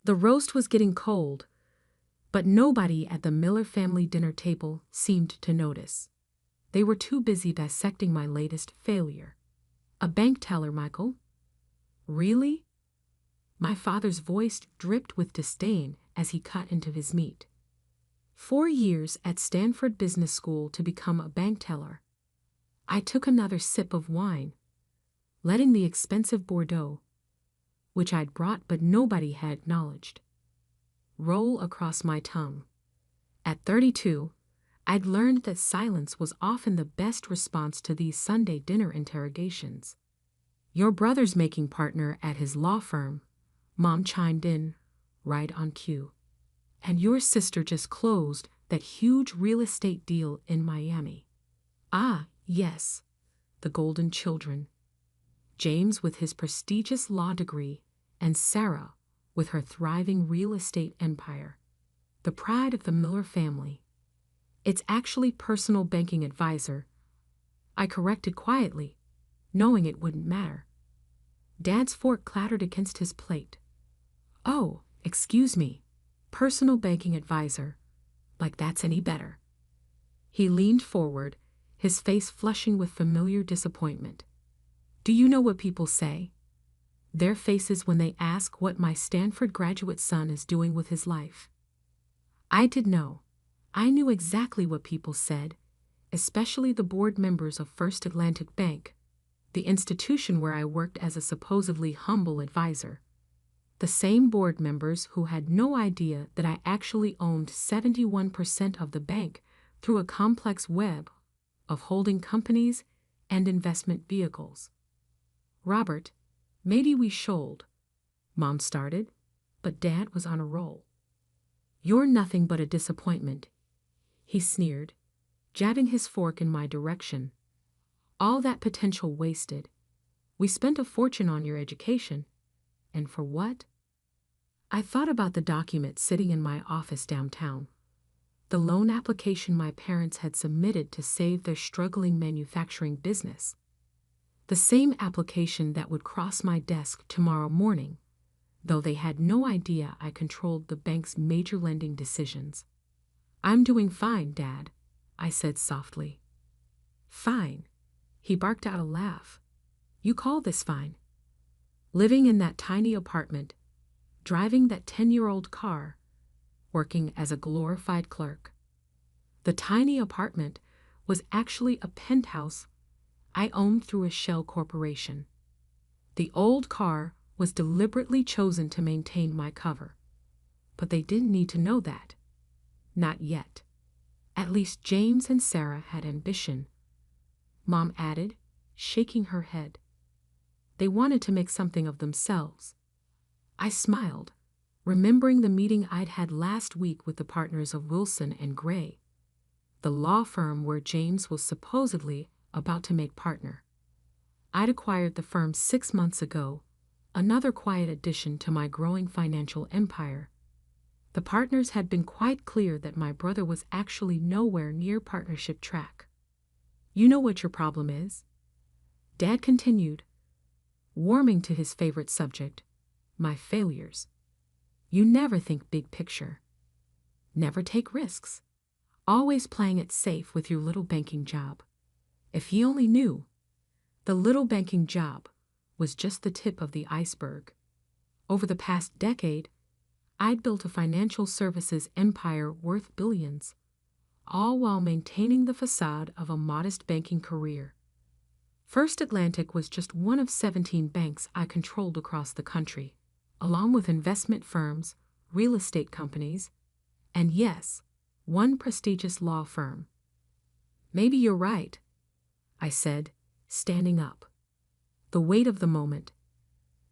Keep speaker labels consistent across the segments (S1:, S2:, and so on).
S1: The roast was getting cold, but nobody at the Miller family dinner table seemed to notice. They were too busy dissecting my latest failure. A bank teller, Michael? Really? My father's voice dripped with disdain as he cut into his meat. 4 years at Stanford Business School to become a bank teller. I took another sip of wine, letting the expensive Bordeaux, which I'd brought but nobody had acknowledged, roll across my tongue. At 32, I'd learned that silence was often the best response to these Sunday dinner interrogations. Your brother's making partner at his law firm, Mom chimed in, right on cue. And your sister just closed that huge real estate deal in Miami. Ah, yes, the golden children. James with his prestigious law degree, and Sarah with her thriving real estate empire. The pride of the Miller family. It's actually personal banking advisor, I corrected quietly, knowing it wouldn't matter. Dad's fork clattered against his plate. Oh, excuse me, personal banking advisor, like that's any better. He leaned forward, his face flushing with familiar disappointment. Do you know what people say? Their faces when they ask what my Stanford graduate son is doing with his life. I did know. I knew exactly what people said, especially the board members of First Atlantic Bank, the institution where I worked as a supposedly humble advisor. The same board members who had no idea that I actually owned 71% of the bank through a complex web of holding companies and investment vehicles. Robert, maybe we should, Mom started, but Dad was on a roll. You're nothing but a disappointment, he sneered, jabbing his fork in my direction. All that potential wasted. We spent a fortune on your education. And for what? I thought about the document sitting in my office downtown. The loan application my parents had submitted to save their struggling manufacturing business. The same application that would cross my desk tomorrow morning, though they had no idea I controlled the bank's major lending decisions. I'm doing fine, Dad, I said softly. Fine, he barked out a laugh. You call this fine? Living in that tiny apartment, driving that 10-year-old car, working as a glorified clerk. The tiny apartment was actually a penthouse I owned through a shell corporation. The old car was deliberately chosen to maintain my cover. But they didn't need to know that. Not yet. At least James and Sarah had ambition, Mom added, shaking her head. They wanted to make something of themselves. I smiled, remembering the meeting I'd had last week with the partners of Wilson and Gray, the law firm where James was supposedly about to make partner. I'd acquired the firm 6 months ago, another quiet addition to my growing financial empire. The partners had been quite clear that my brother was actually nowhere near partnership track. You know what your problem is? Dad continued, warming to his favorite subject, my failures. You never think big picture. Never take risks. Always playing it safe with your little banking job. If he only knew, the little banking job was just the tip of the iceberg. Over the past decade, I'd built a financial services empire worth billions, all while maintaining the facade of a modest banking career. First Atlantic was just one of 17 banks I controlled across the country, along with investment firms, real estate companies, and yes, one prestigious law firm. Maybe you're right, I said, standing up. The weight of the moment,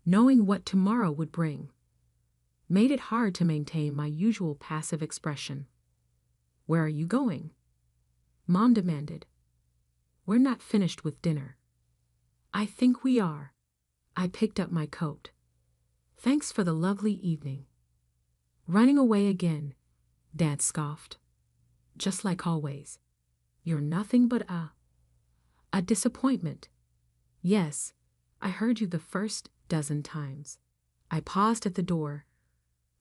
S1: knowing what tomorrow would bring, made it hard to maintain my usual passive expression. Where are you going? Mom demanded. We're not finished with dinner. I think we are. I picked up my coat. Thanks for the lovely evening. Running away again, Dad scoffed. Just like always. You're nothing but a disappointment. Yes, I heard you the first dozen times. I paused at the door,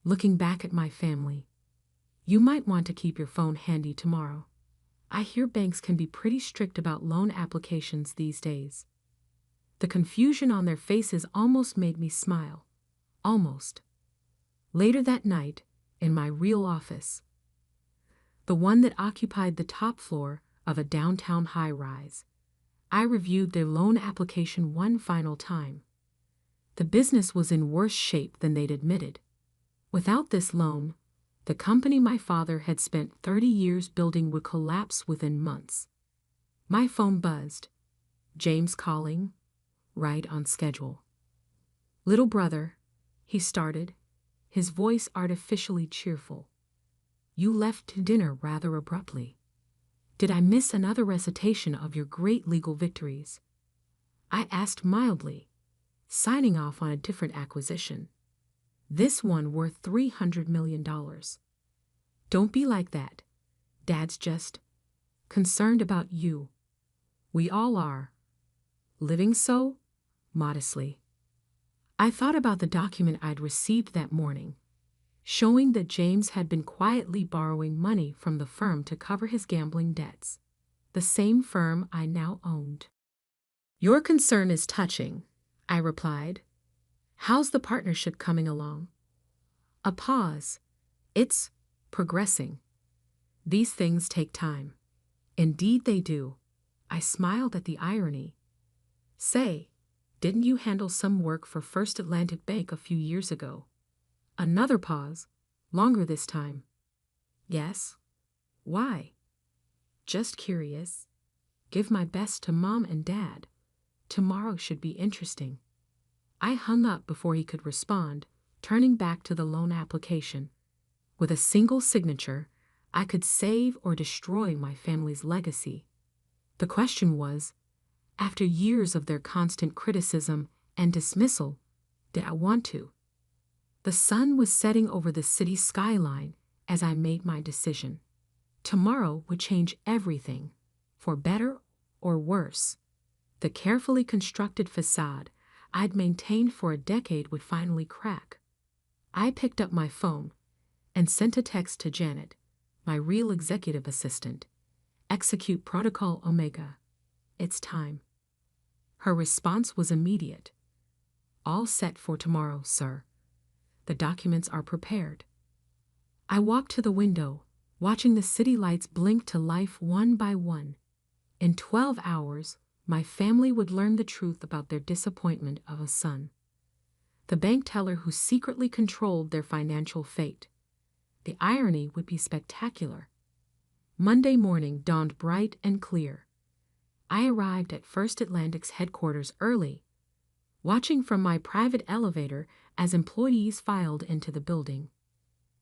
S1: looking back at my family. You might want to keep your phone handy tomorrow. I hear banks can be pretty strict about loan applications these days. The confusion on their faces almost made me smile. Almost. Later that night, in my real office, the one that occupied the top floor of a downtown high-rise, I reviewed their loan application one final time. The business was in worse shape than they'd admitted. Without this loan, the company my father had spent 30 years building would collapse within months. My phone buzzed. James calling, right on schedule. "Little brother," he started, his voice artificially cheerful. "You left to dinner rather abruptly. Did I miss another recitation of your great legal victories?" I asked mildly, signing off on a different acquisition. This one worth $300 million. "Don't be like that. Dad's just concerned about you. We all are." "Living so?" Modestly. I thought about the document I'd received that morning, showing that James had been quietly borrowing money from the firm to cover his gambling debts, the same firm I now owned. "Your concern is touching," I replied. "How's the partnership coming along?" A pause. "It's progressing. These things take time." "Indeed they do." I smiled at the irony. "Say, didn't you handle some work for First Atlantic Bank a few years ago?" Another pause, longer this time. "Yes." "Why?" "Just curious. Give my best to Mom and Dad. Tomorrow should be interesting." I hung up before he could respond, turning back to the loan application. With a single signature, I could save or destroy my family's legacy. The question was, after years of their constant criticism and dismissal, did I want to? The sun was setting over the city skyline as I made my decision. Tomorrow would change everything, for better or worse. The carefully constructed facade I'd maintained for a decade would finally crack. I picked up my phone and sent a text to Janet, my real executive assistant. "Execute Protocol Omega. It's time." Her response was immediate. "All set for tomorrow, sir. The documents are prepared." I walked to the window, watching the city lights blink to life one by one. In 12 hours, my family would learn the truth about their disappointment of a son. The bank teller who secretly controlled their financial fate. The irony would be spectacular. Monday morning dawned bright and clear. I arrived at First Atlantic's headquarters early, watching from my private elevator as employees filed into the building.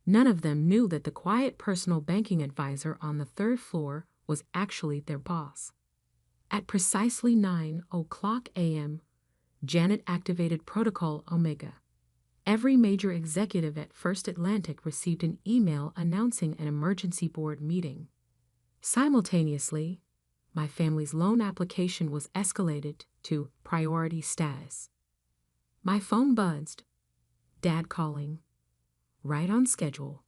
S1: None of them knew that the quiet personal banking advisor on the 3rd floor was actually their boss. At precisely 9:00 a.m., Janet activated Protocol Omega. Every major executive at First Atlantic received an email announcing an emergency board meeting. Simultaneously, my family's loan application was escalated to priority status. My phone buzzed. Dad calling. Right on schedule.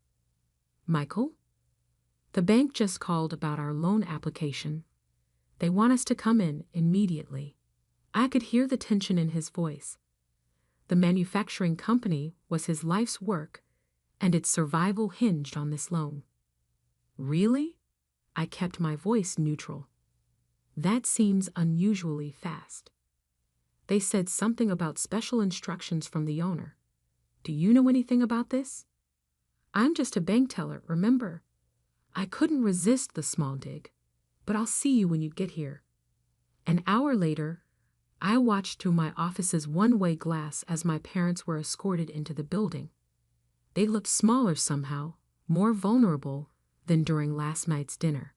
S1: "Michael? The bank just called about our loan application. They want us to come in immediately." I could hear the tension in his voice. The manufacturing company was his life's work, and its survival hinged on this loan. "Really?" I kept my voice neutral. "That seems unusually fast. They said something about special instructions from the owner. Do you know anything about this?" "I'm just a bank teller, remember? I couldn't resist the small dig, but I'll see you when you get here." An hour later, I watched through my office's one-way glass as my parents were escorted into the building. They looked smaller somehow, more vulnerable than during last night's dinner.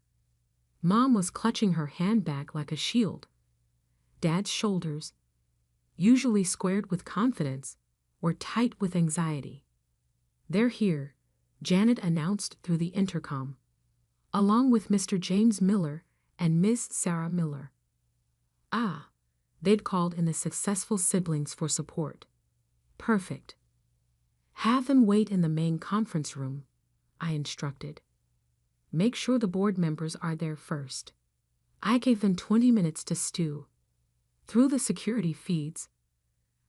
S1: Mom was clutching her handbag like a shield. Dad's shoulders, usually squared with confidence, were tight with anxiety. "They're here," Janet announced through the intercom, along with Mr. James Miller and Miss Sarah Miller. Ah, they'd called in the successful siblings for support. Perfect. Have them wait in the main conference room, I instructed. Make sure the board members are there first. I gave them 20 minutes to stew. Through the security feeds,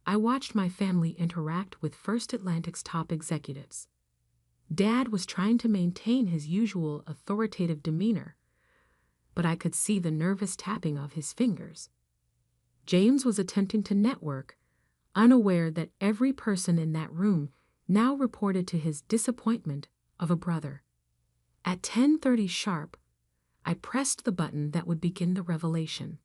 S1: I watched my family interact with First Atlantic's top executives. Dad was trying to maintain his usual authoritative demeanor, but I could see the nervous tapping of his fingers. James was attempting to network, unaware that every person in that room now reported to his disappointment of a brother. At 10:30 sharp, I pressed the button that would begin the revelation.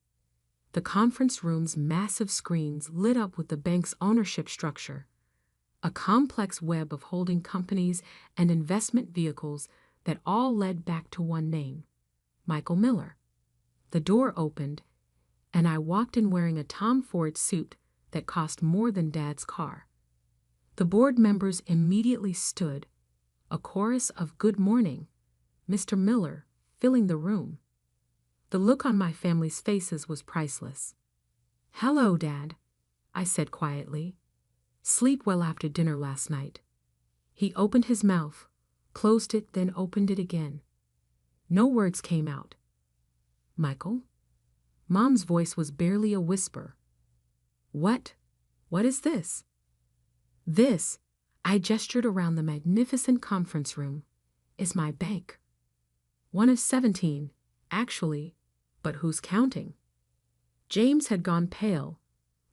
S1: The conference room's massive screens lit up with the bank's ownership structure, a complex web of holding companies and investment vehicles that all led back to one name, Michael Miller. The door opened, and I walked in wearing a Tom Ford suit that cost more than Dad's car. The board members immediately stood, a chorus of "Good morning, Mr. Miller," filling the room. The look on my family's faces was priceless. "Hello, Dad," I said quietly. "Sleep well after dinner last night." He opened his mouth, closed it, then opened it again. No words came out. "Michael?" Mom's voice was barely a whisper. What is this?" "This," I gestured around the magnificent conference room, "is my bank. One of 17, actually, but who's counting?" James had gone pale,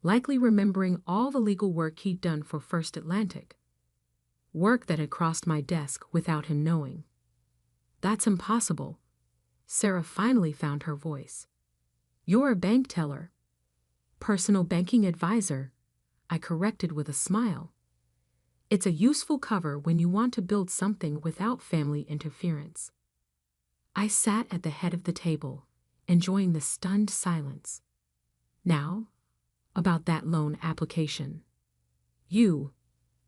S1: likely remembering all the legal work he'd done for First Atlantic. Work that had crossed my desk without him knowing. "That's impossible." Sarah finally found her voice. "You're a bank teller." "Personal banking advisor," I corrected with a smile. "It's a useful cover when you want to build something without family interference." I sat at the head of the table, enjoying the stunned silence. "Now, about that loan application."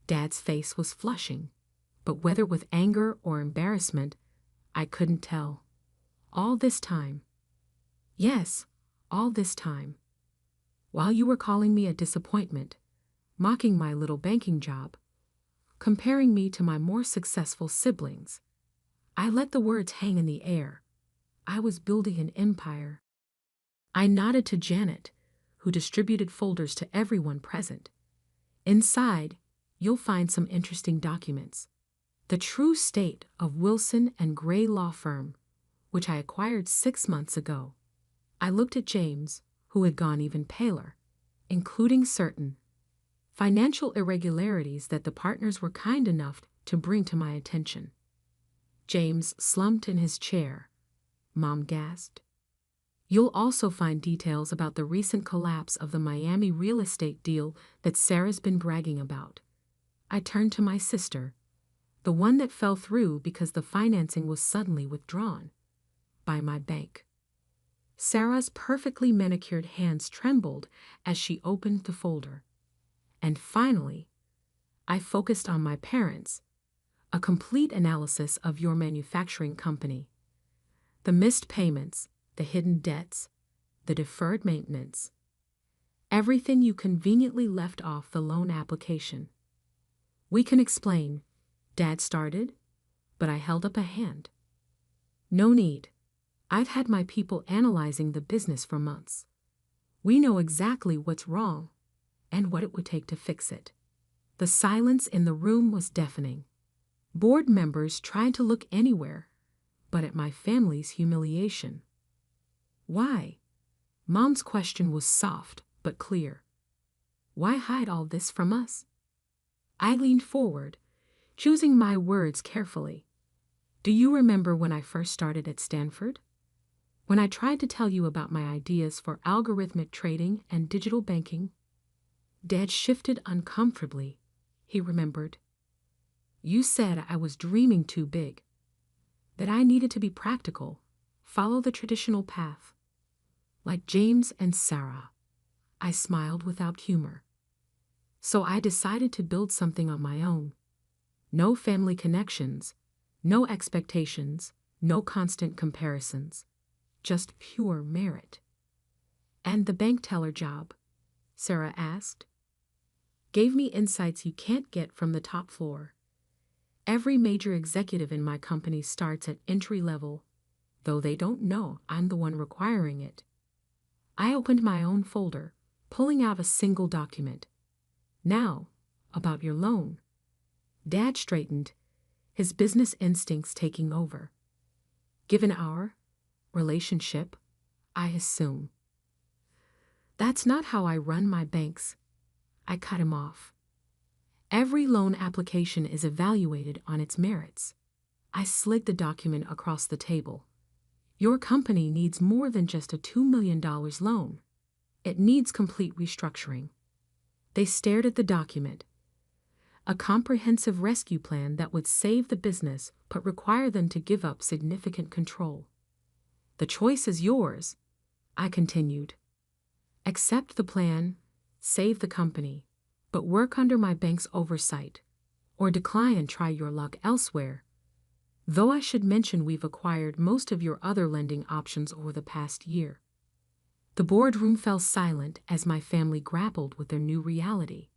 S1: Dad's face was flushing, but whether with anger or embarrassment, I couldn't tell. "All this time?" "Yes, all this time. While you were calling me a disappointment, mocking my little banking job, comparing me to my more successful siblings, I let the words hang in the air. I was building an empire." I nodded to Janet, who distributed folders to everyone present. "Inside, you'll find some interesting documents. The true state of Wilson and Gray Law Firm, which I acquired 6 months ago." I looked at James, who had gone even paler, including certain financial irregularities that the partners were kind enough to bring to my attention. James slumped in his chair. Mom gasped. "You'll also find details about the recent collapse of the Miami real estate deal that Sarah's been bragging about." I turned to my sister, the one that fell through because the financing was suddenly withdrawn by my bank. Sarah's perfectly manicured hands trembled as she opened the folder. And finally, I focused on my parents, a complete analysis of your manufacturing company. The missed payments, the hidden debts, the deferred maintenance. Everything you conveniently left off the loan application. "We can explain," Dad started, but I held up a hand. "No need. I've had my people analyzing the business for months. We know exactly what's wrong and what it would take to fix it." The silence in the room was deafening. Board members tried to look anywhere but at my family's humiliation. "Why?" Mom's question was soft but clear. "Why hide all this from us?" I leaned forward, choosing my words carefully. "Do you remember when I first started at Stanford? When I tried to tell you about my ideas for algorithmic trading and digital banking?" Dad shifted uncomfortably. He remembered. "You said I was dreaming too big, that I needed to be practical, follow the traditional path, like James and Sarah." I smiled without humor. "So I decided to build something on my own. No family connections, no expectations, no constant comparisons, just pure merit." "And the bank teller job?" Sarah asked. Gave me insights you can't get from the top floor. Every major executive in my company starts at entry level, though they don't know I'm the one requiring it. I opened my own folder, pulling out a single document. Now, about your loan. Dad straightened, his business instincts taking over. Given our relationship, I assume. That's not how I run my banks. I cut him off. Every loan application is evaluated on its merits. I slid the document across the table. Your company needs more than just a $2 million loan. It needs complete restructuring. They stared at the document. A comprehensive rescue plan that would save the business but require them to give up significant control. The choice is yours, I continued. Accept the plan, save the company, but work under my bank's oversight, or decline and try your luck elsewhere. Though I should mention we've acquired most of your other lending options over the past year. The boardroom fell silent as my family grappled with their new reality.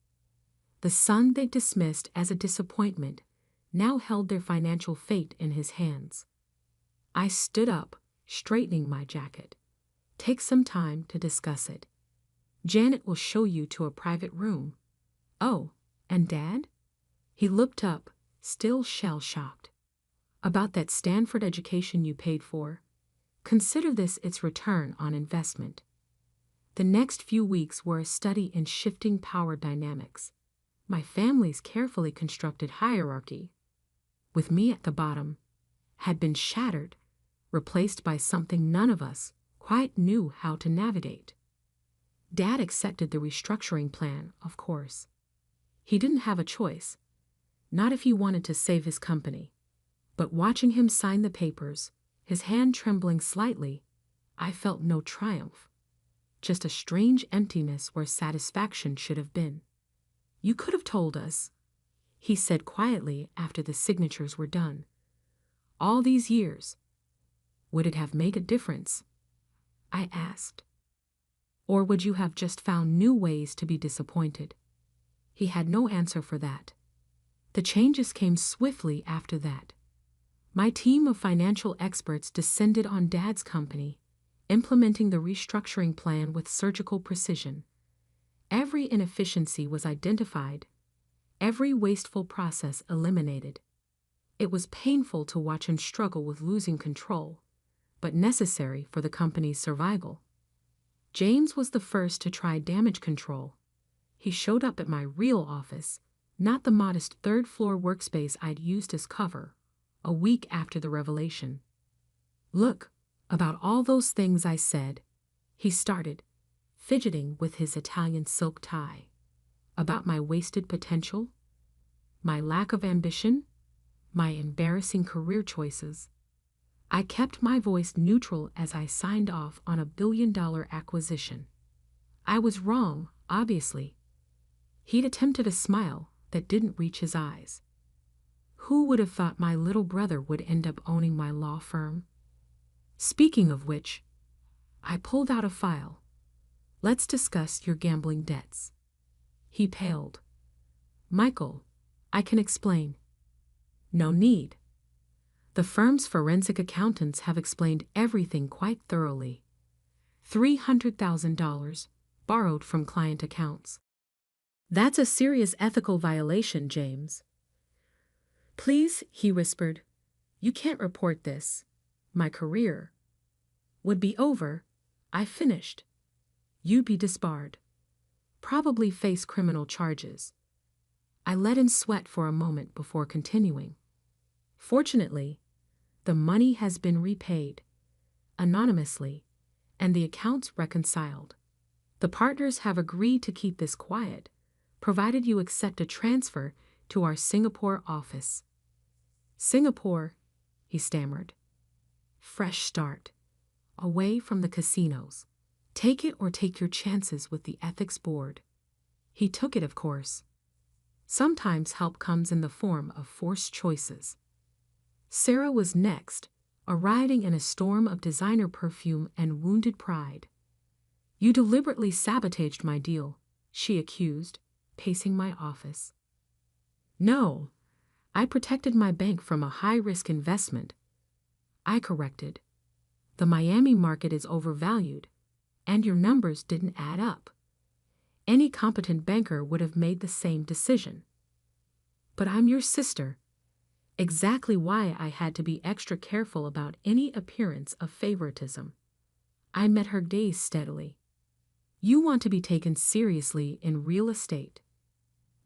S1: The son they dismissed as a disappointment now held their financial fate in his hands. I stood up, straightening my jacket. Take some time to discuss it. Janet will show you to a private room. Oh, and Dad? He looked up, still shell-shocked. About that Stanford education you paid for? Consider this its return on investment. The next few weeks were a study in shifting power dynamics. My family's carefully constructed hierarchy, with me at the bottom, had been shattered, replaced by something none of us quite knew how to navigate. Dad accepted the restructuring plan, of course. He didn't have a choice, not if he wanted to save his company. But watching him sign the papers, his hand trembling slightly, I felt no triumph, just a strange emptiness where satisfaction should have been. You could have told us, he said quietly after the signatures were done. All these years, would it have made a difference? I asked. Or would you have just found new ways to be disappointed? He had no answer for that. The changes came swiftly after that. My team of financial experts descended on Dad's company, implementing the restructuring plan with surgical precision. Every inefficiency was identified, every wasteful process eliminated. It was painful to watch him struggle with losing control, but necessary for the company's survival. James was the first to try damage control. He showed up at my real office, not the modest third-floor workspace I'd used as cover, a week after the revelation. Look, about all those things I said, he started, fidgeting with his Italian silk tie. About my wasted potential, my lack of ambition, my embarrassing career choices. I kept my voice neutral as I signed off on a billion-dollar acquisition. I was wrong, obviously. He'd attempted a smile that didn't reach his eyes. Who would have thought my little brother would end up owning my law firm? Speaking of which, I pulled out a file. Let's discuss your gambling debts. He paled. Michael, I can explain. No need. The firm's forensic accountants have explained everything quite thoroughly. $300,000 borrowed from client accounts. That's a serious ethical violation, James. Please, he whispered. You can't report this. My career would be over. I finished. You'd be disbarred. Probably face criminal charges. I let him sweat for a moment before continuing. Fortunately, the money has been repaid, anonymously, and the accounts reconciled. The partners have agreed to keep this quiet, provided you accept a transfer to our Singapore office. Singapore, he stammered. Fresh start, away from the casinos. Take it or take your chances with the ethics board. He took it, of course. Sometimes help comes in the form of forced choices. Sarah was next, arriving in a storm of designer perfume and wounded pride. You deliberately sabotaged my deal, she accused, pacing my office. No, I protected my bank from a high-risk investment. I corrected. The Miami market is overvalued, and your numbers didn't add up. Any competent banker would have made the same decision. But I'm your sister. Exactly why I had to be extra careful about any appearance of favoritism. I met her gaze steadily. You want to be taken seriously in real estate.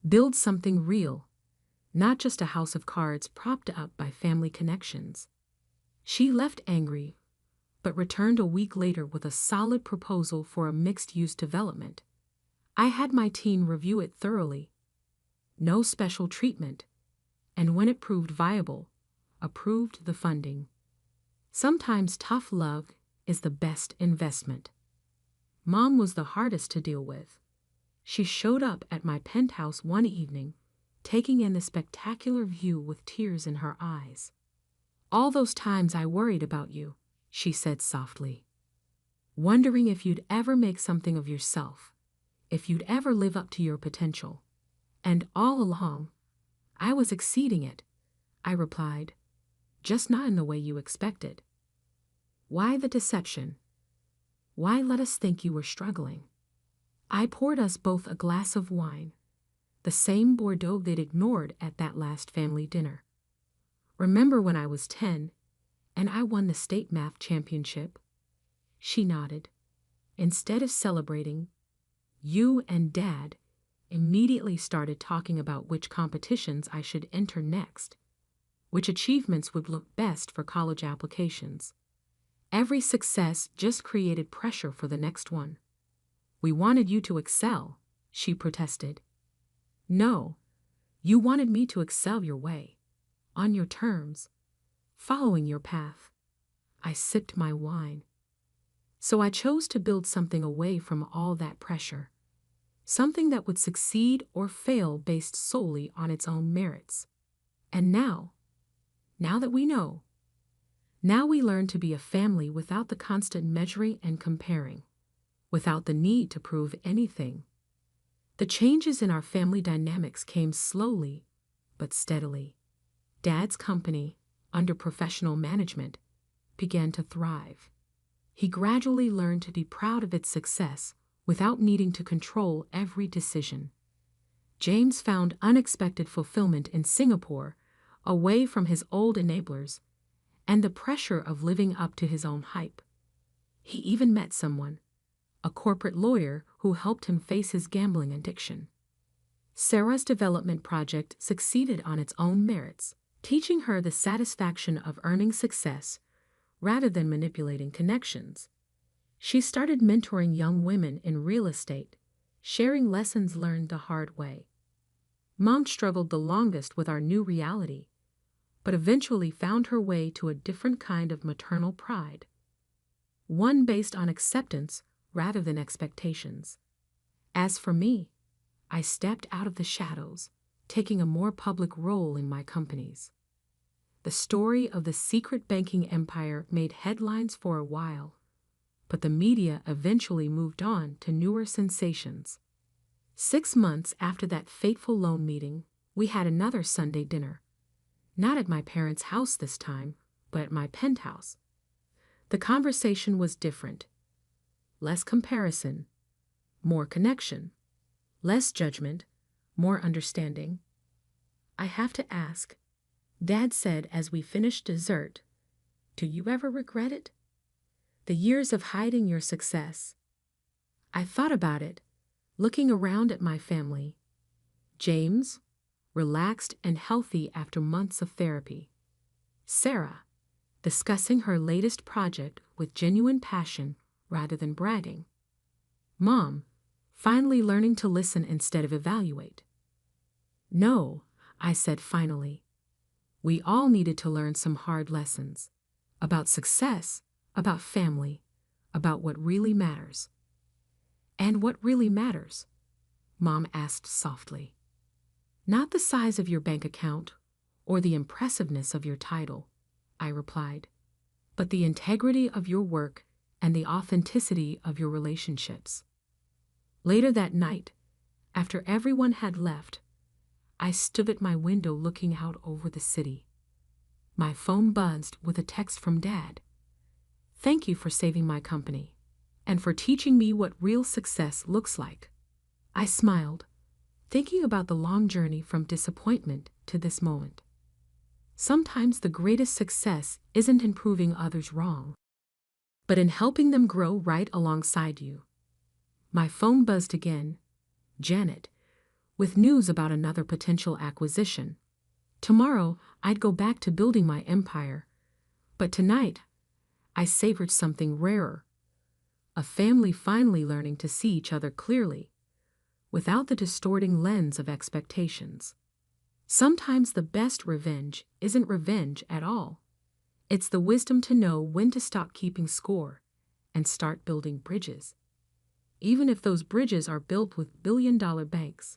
S1: Build something real, not just a house of cards propped up by family connections. She left angry, but returned a week later with a solid proposal for a mixed-use development. I had my team review it thoroughly. No special treatment, and when it proved viable, approved the funding. Sometimes tough love is the best investment. Mom was the hardest to deal with. She showed up at my penthouse one evening, taking in the spectacular view with tears in her eyes. All those times I worried about you, she said softly. Wondering if you'd ever make something of yourself, if you'd ever live up to your potential. And all along, I was exceeding it, I replied, just not in the way you expected. Why the deception? Why let us think you were struggling? I poured us both a glass of wine, the same Bordeaux they'd ignored at that last family dinner. Remember when I was 10 and I won the state math championship? She nodded. Instead of celebrating, you and Dad immediately started talking about which competitions I should enter next, which achievements would look best for college applications. Every success just created pressure for the next one. We wanted you to excel, she protested. No, you wanted me to excel your way, on your terms, following your path. I sipped my wine. So I chose to build something away from all that pressure, something that would succeed or fail based solely on its own merits. And now that we know, now we learn to be a family without the constant measuring and comparing, without the need to prove anything. The changes in our family dynamics came slowly, but steadily. Dad's company, under professional management, began to thrive. He gradually learned to be proud of its success without needing to control every decision. James found unexpected fulfillment in Singapore, away from his old enablers and the pressure of living up to his own hype. He even met someone, a corporate lawyer who helped him face his gambling addiction. Sarah's development project succeeded on its own merits, teaching her the satisfaction of earning success rather than manipulating connections. She started mentoring young women in real estate, sharing lessons learned the hard way. Mom struggled the longest with our new reality, but eventually found her way to a different kind of maternal pride, one based on acceptance rather than expectations. As for me, I stepped out of the shadows, taking a more public role in my companies. The story of the secret banking empire made headlines for a while, but the media eventually moved on to newer sensations. 6 months after that fateful loan meeting, we had another Sunday dinner. Not at my parents' house this time, but at my penthouse. The conversation was different. Less comparison, more connection. Less judgment, more understanding. I have to ask, Dad said as we finished dessert, do you ever regret it? The years of hiding your success. I thought about it, looking around at my family. James, relaxed and healthy after months of therapy. Sarah, discussing her latest project with genuine passion rather than bragging. Mom, finally learning to listen instead of evaluate. No, I said finally. We all needed to learn some hard lessons about success, about family, about what really matters. And what really matters? Mom asked softly. Not the size of your bank account or the impressiveness of your title, I replied, but the integrity of your work and the authenticity of your relationships. Later that night, After everyone had left, I stood at my window looking out over the city. My phone buzzed with a text from Dad. "Thank you for saving my company, and for teaching me what real success looks like." I smiled, thinking about the long journey from disappointment to this moment. Sometimes the greatest success isn't in proving others wrong, but in helping them grow right alongside you. My phone buzzed again. Janet, with news about another potential acquisition. Tomorrow, I'd go back to building my empire. But tonight, I savored something rarer. A family finally learning to see each other clearly, without the distorting lens of expectations. Sometimes the best revenge isn't revenge at all. It's the wisdom to know when to stop keeping score and start building bridges, even if those bridges are built with billion-dollar banks.